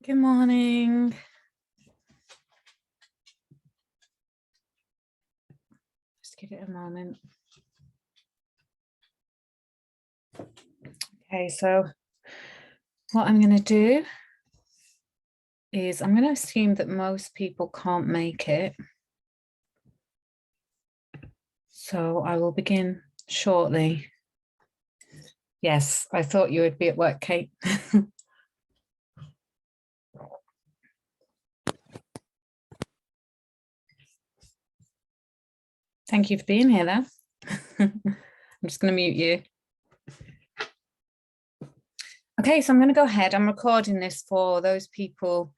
Good morning. Just give it a moment. Okay, so what I'm going to do is I'm going to assume that most people can't make it. So I will begin shortly. Yes, I thought you would be at work, Kate. Thank you for being here, though. I'm just going to mute you. Okay, so I'm going to go ahead. I'm recording this for those people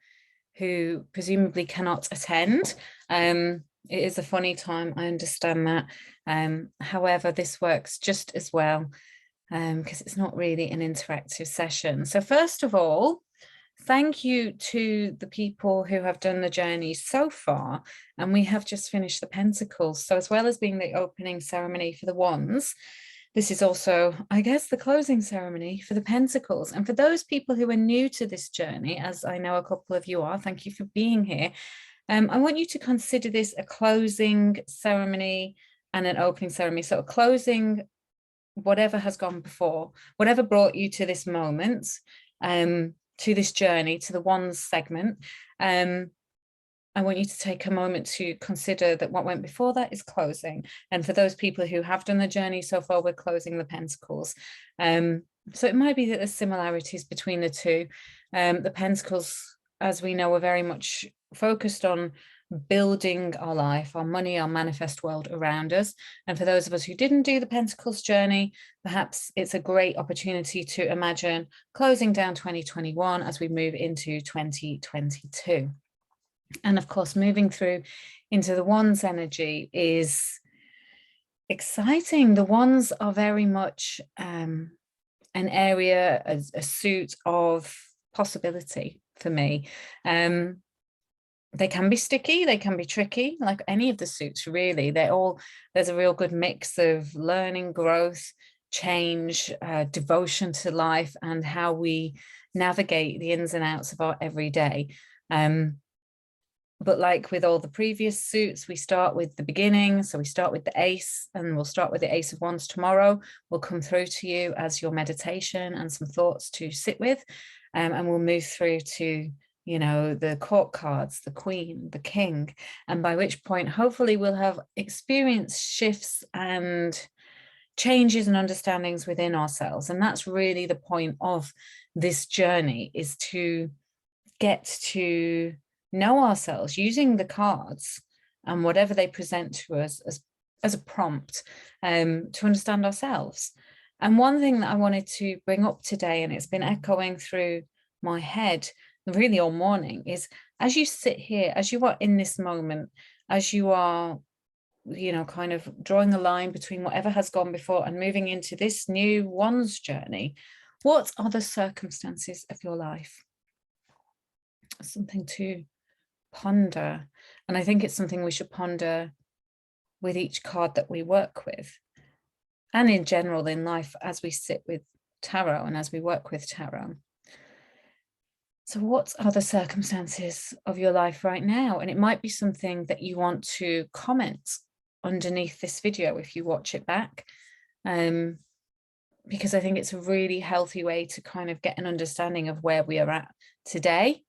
who presumably cannot attend. It is a funny time, I understand that. However, this works just as well because it's not really an interactive session. So first of all, thank you to the people who have done the journey so far, and we have just finished the Pentacles. So as well as being the opening ceremony for the Wands, this is also, I guess, the closing ceremony for the Pentacles. And for those people who are new to this journey, as I know a couple of you are, thank you for being here. I want you to consider this a closing ceremony and an opening ceremony. So a closing, whatever has gone before, whatever brought you to this moment, to this journey, to the Wands segment. I want you to take a moment to consider that what went before that is closing. And for those people who have done the journey so far, we're closing the Pentacles. So it might be that there's similarities between the two. The Pentacles, as we know, are very much focused on building our life, our money, our manifest world around us. And for those of us who didn't do the Pentacles journey, perhaps it's a great opportunity to imagine closing down 2021 as we move into 2022. And of course, moving through into the Wands energy is exciting. The Wands are very much an area, a suit of possibility for me. They can be sticky, they can be tricky, like any of the suits, really. There's a real good mix of learning, growth, change, devotion to life, and how we navigate the ins and outs of our everyday. But like with all the previous suits, we start with the beginning. So we start with the Ace, and we'll start with the Ace of Wands tomorrow. We'll come through to you as your meditation and some thoughts to sit with. And we'll move through to, you know, the court cards, the Queen, the King. And by which point, hopefully we'll have experienced shifts and changes and understandings within ourselves. And that's really the point of this journey, is to get to know ourselves using the cards and whatever they present to us as a prompt to understand ourselves. And one thing that I wanted to bring up today, and it's been echoing through my head really all morning, is as you sit here, as you are in this moment, as you are, you know, kind of drawing a line between whatever has gone before and moving into this new Wands journey, what are the circumstances of your life? Something to ponder. And I think it's something we should ponder with each card that we work with, and in general in life as we sit with tarot and as we work with tarot. So what are the circumstances of your life right now? And it might be something that you want to comment underneath this video if you watch it back, because I think it's a really healthy way to kind of get an understanding of where we are at today.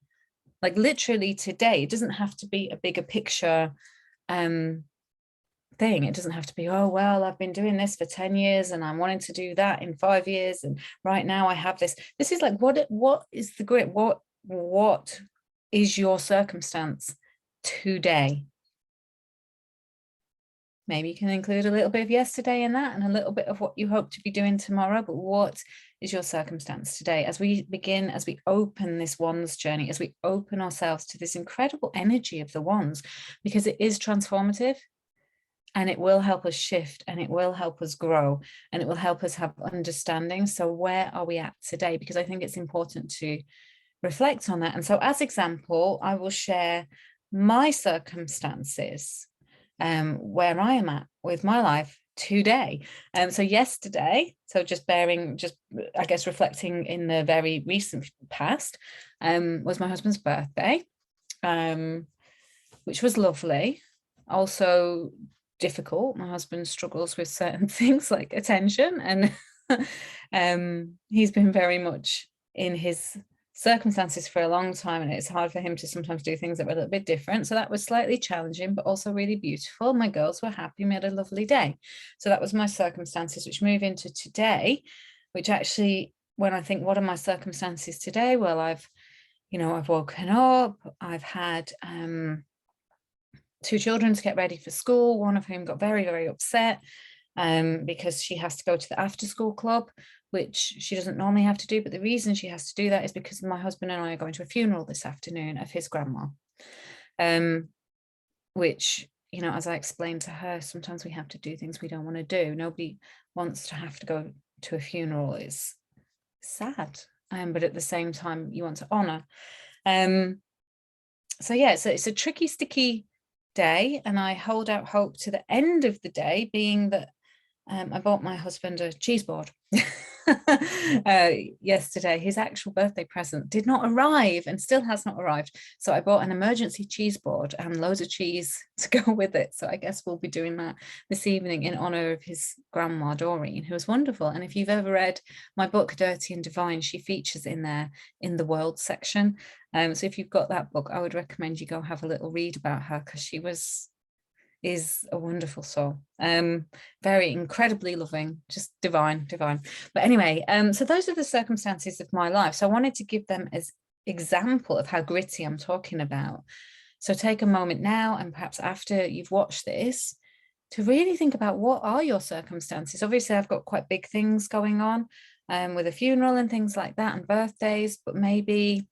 Like literally today. It doesn't have to be a bigger picture thing. It doesn't have to be, oh, well, I've been doing this for 10 years and I'm wanting to do that in 5 years. And right now I have this. This is like, what is the grit? What is your circumstance today? Maybe you can include a little bit of yesterday in that and a little bit of what you hope to be doing tomorrow. But what is your circumstance today? As we begin, as we open this Wands journey, as we open ourselves to this incredible energy of the Wands, because it is transformative and it will help us shift and it will help us grow and it will help us have understanding. So where are we at today? Because I think it's important to reflect on that. And so as example, I will share my circumstances, where I am at with my life today. So yesterday, so just I guess reflecting in the very recent past, was my husband's birthday, which was lovely. Also difficult. My husband struggles with certain things like attention, and he's been very much in his circumstances for a long time, and it's hard for him to sometimes do things that were a little bit different. So that was slightly challenging, but also really beautiful. My girls were happy. We had a lovely day. So that was my circumstances, which move into today, which actually, when I think, what are my circumstances today? Well, I've woken up, I've had 2 children to get ready for school, one of whom got very, very upset because she has to go to the after school club, which she doesn't normally have to do. But the reason she has to do that is because my husband and I are going to a funeral this afternoon of his grandma, which, as I explained to her, sometimes we have to do things we don't want to do. Nobody wants to have to go to a funeral. It's sad, but at the same time, you want to honor. So yeah, it's a tricky, sticky day, and I hold out hope to the end of the day, being that I bought my husband a cheese board yesterday. His actual birthday present did not arrive and still has not arrived. So I bought an emergency cheese board and loads of cheese to go with it. So I guess we'll be doing that this evening in honor of his grandma, Doreen, who was wonderful. And if you've ever read my book, Dirty and Divine, she features in there in the world section. So if you've got that book, I would recommend you go have a little read about her, because she is a wonderful soul, very incredibly loving, just divine. But anyway, so those are the circumstances of my life. So I wanted to give them as example of how gritty I'm talking about. So take a moment now, and perhaps after you've watched this, to really think about, what are your circumstances? Obviously, I've got quite big things going on with a funeral and things like that, and birthdays, but maybe,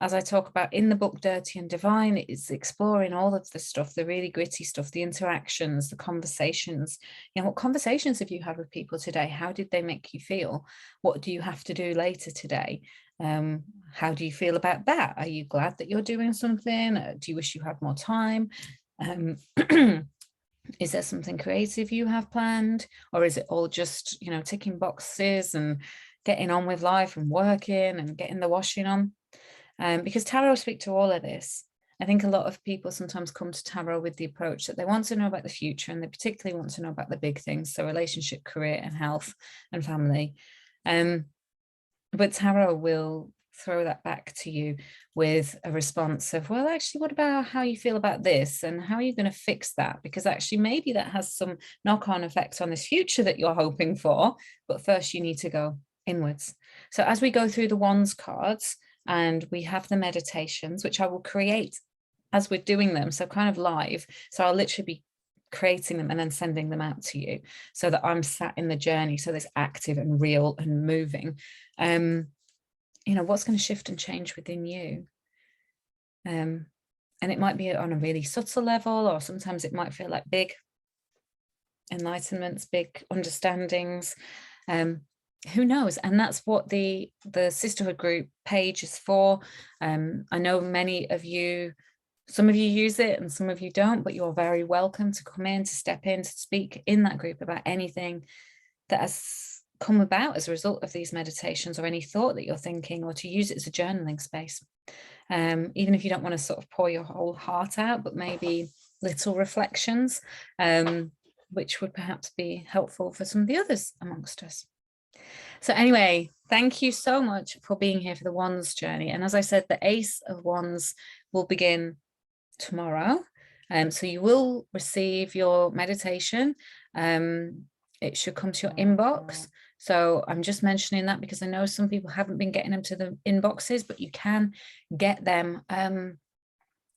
as I talk about in the book, Dirty and Divine, it's exploring all of the stuff, the really gritty stuff, the interactions, the conversations. What conversations have you had with people today? How did they make you feel? What do you have to do later today? How do you feel about that? Are you glad that you're doing something? Do you wish you had more time? Is there something creative you have planned? Or is it all just, ticking boxes and getting on with life and working and getting the washing on? Because tarot speak to all of this. I think a lot of people sometimes come to tarot with the approach that they want to know about the future, and they particularly want to know about the big things, so relationship, career, and health, and family. But tarot will throw that back to you with a response of, well, actually, what about how you feel about this, and how are you going to fix that? Because actually, maybe that has some knock-on effect on this future that you're hoping for, but first you need to go inwards. So as we go through the Wands cards, and we have the meditations, which I will create as we're doing them, so kind of live. So I'll literally be creating them and then sending them out to you, so that I'm sat in the journey, so this active and real and moving. What's going to shift and change within you? And it might be on a really subtle level, or sometimes it might feel like big enlightenments, big understandings. Who knows? And that's what the sisterhood group page is for. I know many of you, some of you use it and some of you don't, but you're very welcome to come in, to step in, to speak in that group about anything that has come about as a result of these meditations, or any thought that you're thinking, or to use it as a journaling space. Even if you don't want to sort of pour your whole heart out, but maybe little reflections, which would perhaps be helpful for some of the others amongst us. So anyway, thank you so much for being here for the Wands journey. And as I said, the Ace of Wands will begin tomorrow. So you will receive your meditation. It should come to your inbox. So I'm just mentioning that because I know some people haven't been getting them to the inboxes, but you can get them.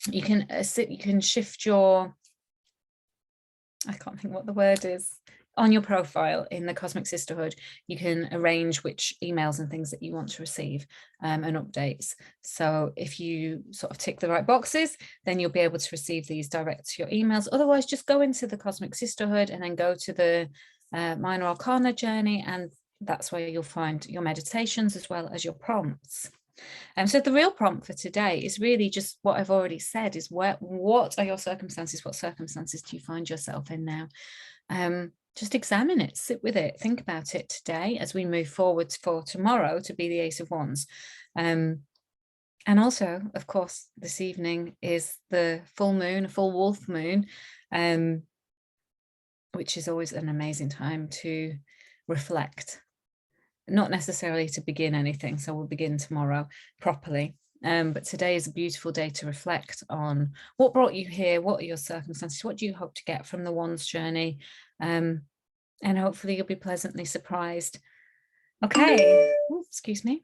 You can shift your, I can't think what the word is, on your profile in the Cosmic Sisterhood. You can arrange which emails and things that you want to receive, and updates. So if you sort of tick the right boxes, then you'll be able to receive these direct to your emails. Otherwise, just go into the Cosmic Sisterhood and then go to the Minor Arcana journey, and that's where you'll find your meditations as well as your prompts. So the real prompt for today is really just what I've already said, is what are your circumstances? What circumstances do you find yourself in now? just examine it, sit with it, think about it today as we move forwards for tomorrow to be the Ace of Wands. And also, of course, this evening is the full moon, a full wolf moon, which is always an amazing time to reflect, not necessarily to begin anything. So we'll begin tomorrow properly. But today is a beautiful day to reflect on what brought you here, what are your circumstances, what do you hope to get from the Wands journey? And hopefully you'll be pleasantly surprised. Okay, ooh, excuse me.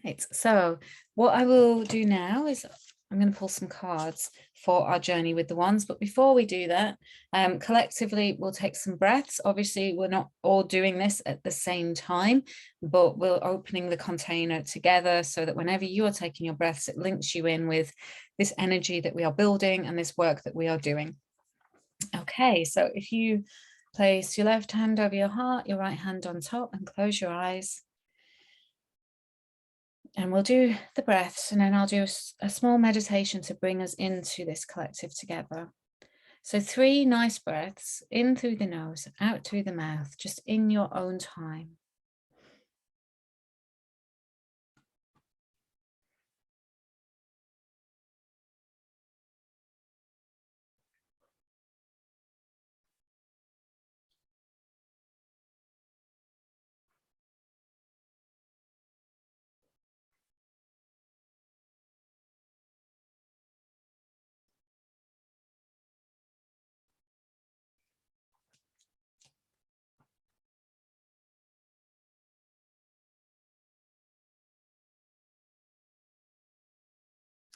Right, so what I will do now is I'm going to pull some cards for our journey with the wands. But before we do that, collectively, we'll take some breaths. Obviously, we're not all doing this at the same time, but we're opening the container together so that whenever you are taking your breaths, it links you in with this energy that we are building and this work that we are doing. Okay, so if you place your left hand over your heart, your right hand on top, and close your eyes. And we'll do the breaths, and then I'll do a small meditation to bring us into this collective together. So 3 nice breaths, in through the nose, out through the mouth, just in your own time.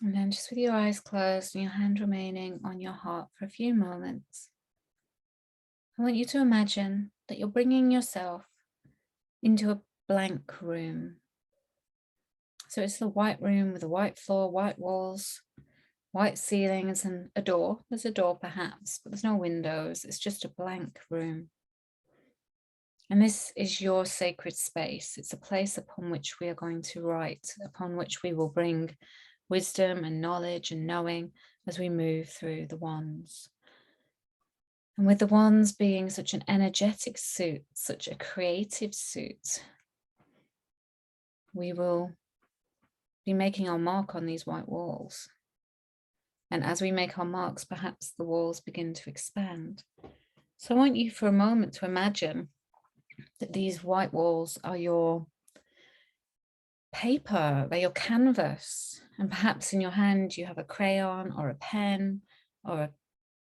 And then just with your eyes closed and your hand remaining on your heart for a few moments, I want you to imagine that you're bringing yourself into a blank room. So it's the white room with a white floor, white walls, white ceilings, and a door. There's a door perhaps, but there's no windows. It's just a blank room. And this is your sacred space. It's a place upon which we are going to write, upon which we will bring wisdom and knowledge and knowing as we move through the wands. And with the wands being such an energetic suit, such a creative suit, we will be making our mark on these white walls. And as we make our marks, perhaps the walls begin to expand. So I want you for a moment to imagine that these white walls are your paper, they're your canvas, and perhaps in your hand you have a crayon or a pen or a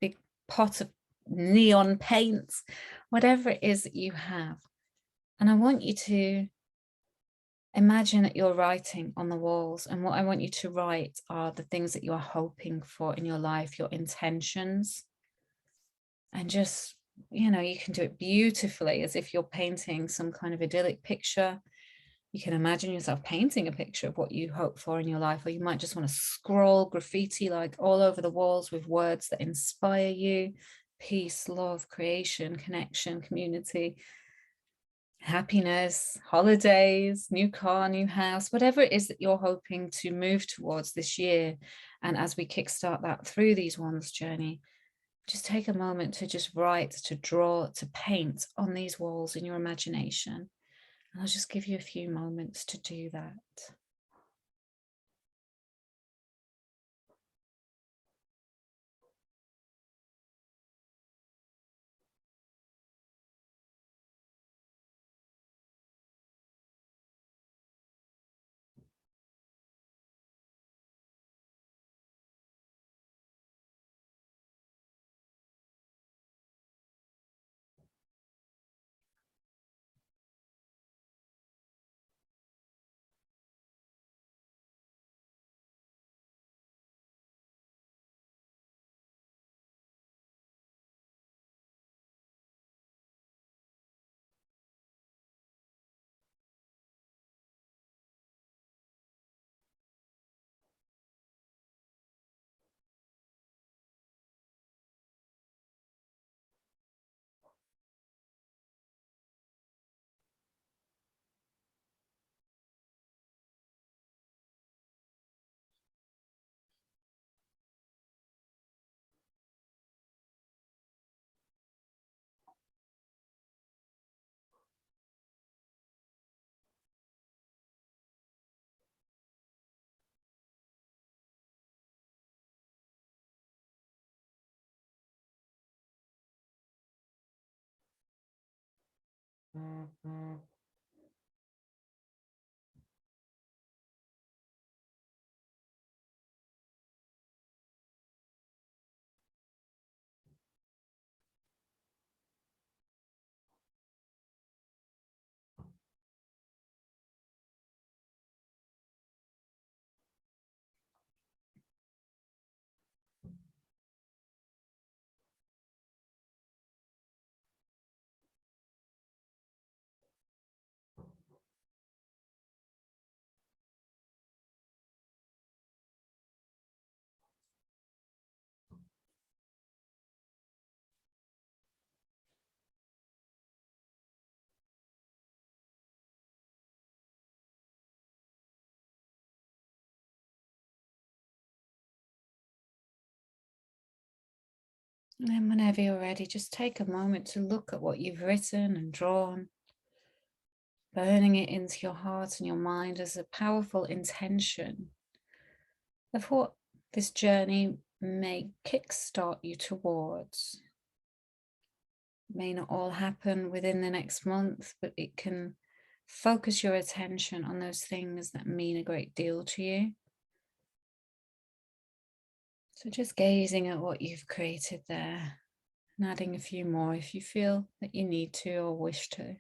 big pot of neon paint, whatever it is that you have. And I want you to imagine that you're writing on the walls, and what I want you to write are the things that you are hoping for in your life, your intentions. And just, you can do it beautifully as if you're painting some kind of idyllic picture. You can imagine yourself painting a picture of what you hope for in your life, or you might just want to scroll graffiti like all over the walls with words that inspire you: peace, love, creation, connection, community, happiness, holidays, new car, new house, whatever it is that you're hoping to move towards this year. And as we kickstart that through these ones journey, just take a moment to just write, to draw, to paint on these walls in your imagination. And I'll just give you a few moments to do that. And then whenever you're ready, just take a moment to look at what you've written and drawn, burning it into your heart and your mind as a powerful intention of what this journey may kickstart you towards. It may not all happen within the next month, but it can focus your attention on those things that mean a great deal to you. So just gazing at what you've created there and adding a few more if you feel that you need to or wish to.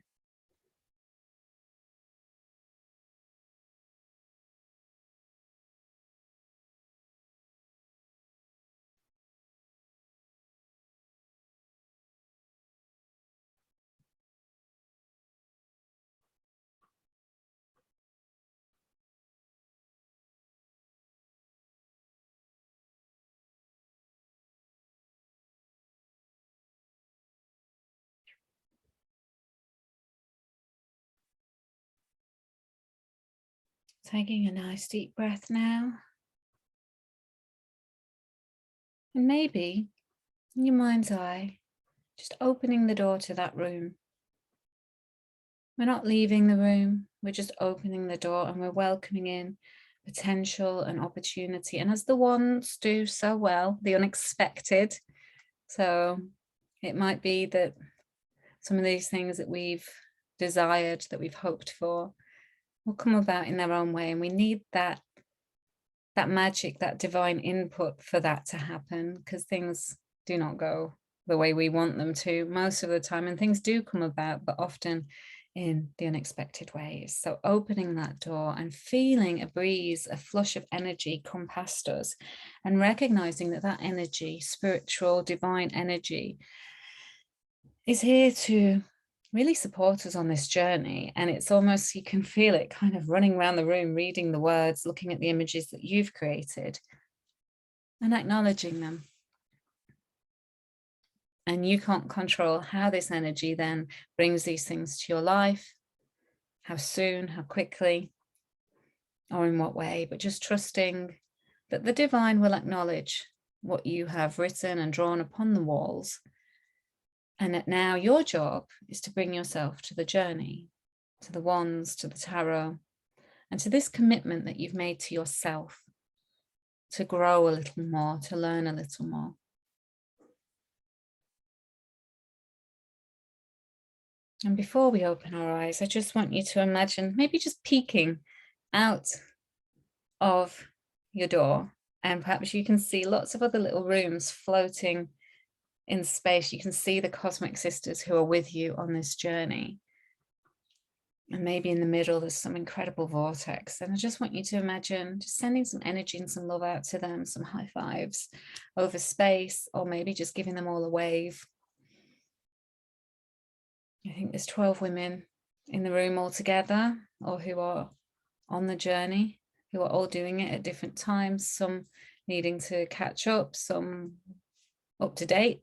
Taking a nice deep breath now. And maybe in your mind's eye, just opening the door to that room. We're not leaving the room, we're just opening the door and we're welcoming in potential and opportunity. And as the wands do so well, the unexpected. So it might be that some of these things that we've desired, that we've hoped for, will come about in their own way. And we need that magic, that divine input for that to happen, because things do not go the way we want them to most of the time, and things do come about, but often in the unexpected ways. So opening that door and feeling a breeze, a flush of energy come past us, and recognizing that that energy, spiritual, divine energy, is here to really support us on this journey. And it's almost, you can feel it kind of running around the room, reading the words, looking at the images that you've created and acknowledging them. And you can't control how this energy then brings these things to your life, how soon, how quickly, or in what way, but just trusting that the divine will acknowledge what you have written and drawn upon the walls. And that now your job is to bring yourself to the journey, to the wands, to the tarot, and to this commitment that you've made to yourself to grow a little more, to learn a little more. And before we open our eyes, I just want you to imagine maybe just peeking out of your door, and perhaps you can see lots of other little rooms floating in space. You can see the cosmic sisters who are with you on this journey. And maybe in the middle, there's some incredible vortex. And I just want you to imagine just sending some energy and some love out to them, some high fives over space, or maybe just giving them all a wave. I think there's 12 women in the room all together, or who are on the journey, who are all doing it at different times, some needing to catch up, some up to date.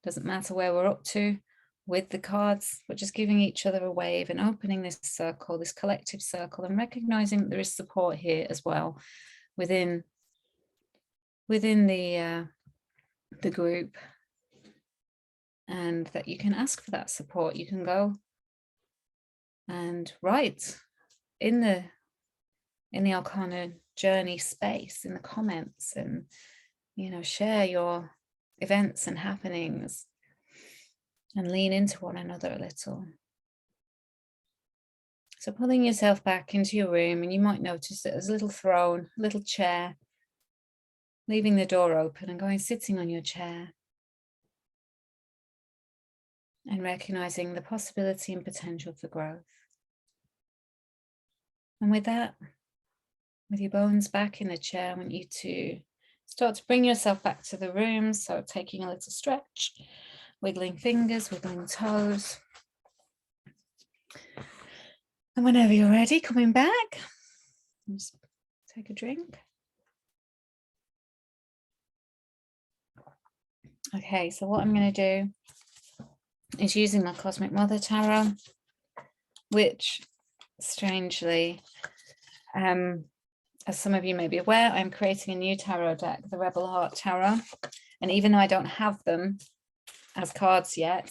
Doesn't matter where we're up to with the cards, but just giving each other a wave and opening this circle, this collective circle, and recognizing that there is support here as well within the group, and that you can ask for that support. You can go and write in the Arcana journey space in the comments, and share your events and happenings and lean into one another a little. So pulling yourself back into your room, and you might notice that there's a little throne, a little chair, leaving the door open and going sitting on your chair and recognizing the possibility and potential for growth. And with that, with your bones back in the chair, I want you to start to bring yourself back to the room. So taking a little stretch, wiggling fingers, wiggling toes. And whenever you're ready, coming back, just take a drink. Okay, so what I'm going to do is using my Cosmic Mother Tarot, which strangely, as some of you may be aware, I'm creating a new tarot deck, the Rebel Heart Tarot. And even though I don't have them as cards yet,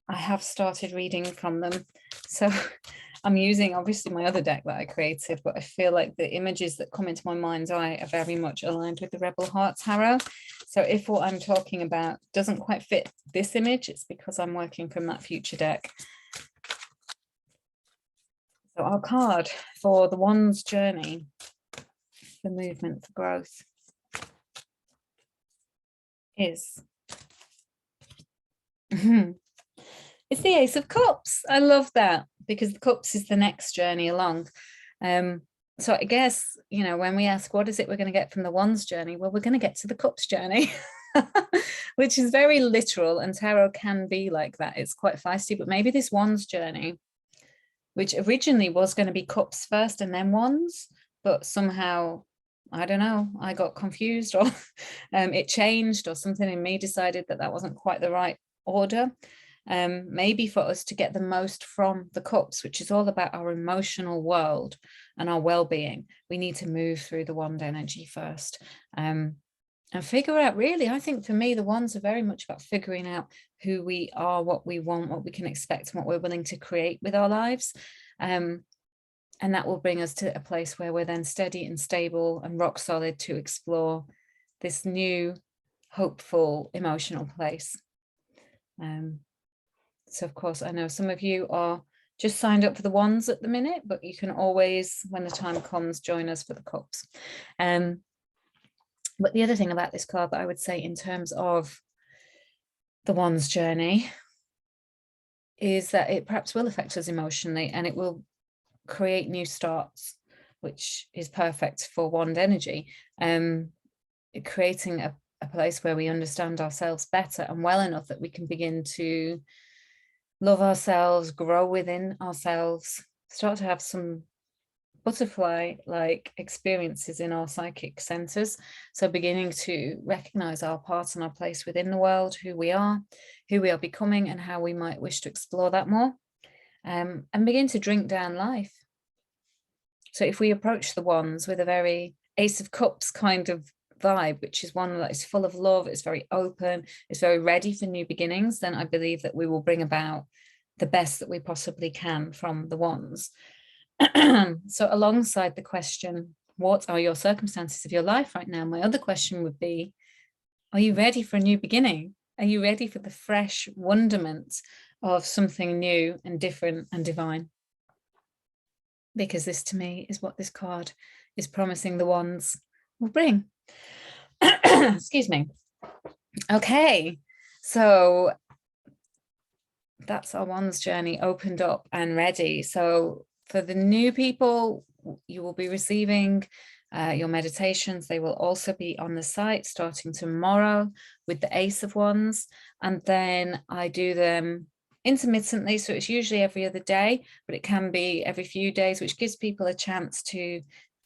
I have started reading from them. So I'm using obviously my other deck that I created, but I feel like the images that come into my mind's eye are very much aligned with the Rebel Heart Tarot. So if what I'm talking about doesn't quite fit this image, it's because I'm working from that future deck. So our card for the Wands journey, the movement for growth, is it's the Ace of Cups. I love that because the cups is the next journey along. So I guess, you know, when we ask what is it we're going to get from the Wands journey, well, we're going to get to the cups journey, which is very literal, and tarot can be like that. It's quite feisty, but maybe this Wands journey, which originally was going to be cups first and then wands, but somehow, I don't know, I got confused, or it changed, or something in me decided that that wasn't quite the right order. Maybe for us to get the most from the cups, which is all about our emotional world and our well-being, we need to move through the wand energy first. And figure out, really, I think for me, the wands are very much about figuring out who we are, what we want, what we can expect, and what we're willing to create with our lives. And that will bring us to a place where we're then steady and stable and rock solid to explore this new, hopeful, emotional place. So of course, I know some of you are just signed up for the wands at the minute, but you can always, when the time comes, join us for the cups. But the other thing about this card that I would say in terms of the wands journey is that it perhaps will affect us emotionally, and it will create new starts, which is perfect for wand energy. Creating a place where we understand ourselves better and well enough that we can begin to love ourselves, grow within ourselves, start to have some butterfly-like experiences in our psychic centers. So beginning to recognize our part and our place within the world, who we are becoming, and how we might wish to explore that more, and begin to drink down life. So if we approach the wands with a very Ace of Cups kind of vibe, which is one that is full of love, it's very open, it's very ready for new beginnings, then I believe that we will bring about the best that we possibly can from the wands. So alongside the question, what are your circumstances of your life right now? My other question would be, are you ready for a new beginning? Are you ready for the fresh wonderment of something new and different and divine? Because this, to me, is what this card is promising the wands will bring. Excuse me. Okay, so that's our wands journey opened up and ready. So for the new people, you will be receiving your meditations. They will also be on the site starting tomorrow with the Ace of Wands, and then I do them intermittently, so it's usually every other day, but it can be every few days, which gives people a chance to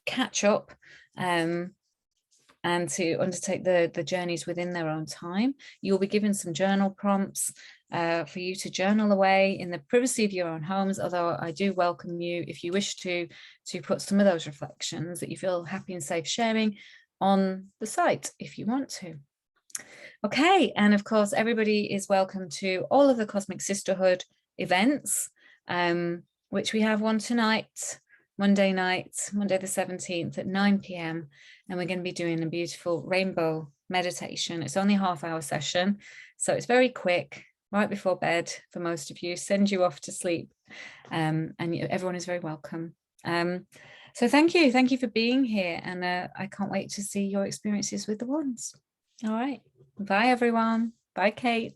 catch up and to undertake the journeys within their own time. You'll be given some journal prompts for you to journal away in the privacy of your own homes, although I do welcome you, if you wish to put some of those reflections that you feel happy and safe sharing on the site if you want to. Okay, and of course, everybody is welcome to all of the Cosmic Sisterhood events, which we have one tonight, Monday night, Monday the 17th at 9 p.m. And we're going to be doing a beautiful rainbow meditation. It's only a half-hour session, so it's very quick, right before bed for most of you, send you off to sleep And everyone is very welcome. So thank you for being here, and I can't wait to see your experiences with the wands. All right, bye everyone. Bye, Kate.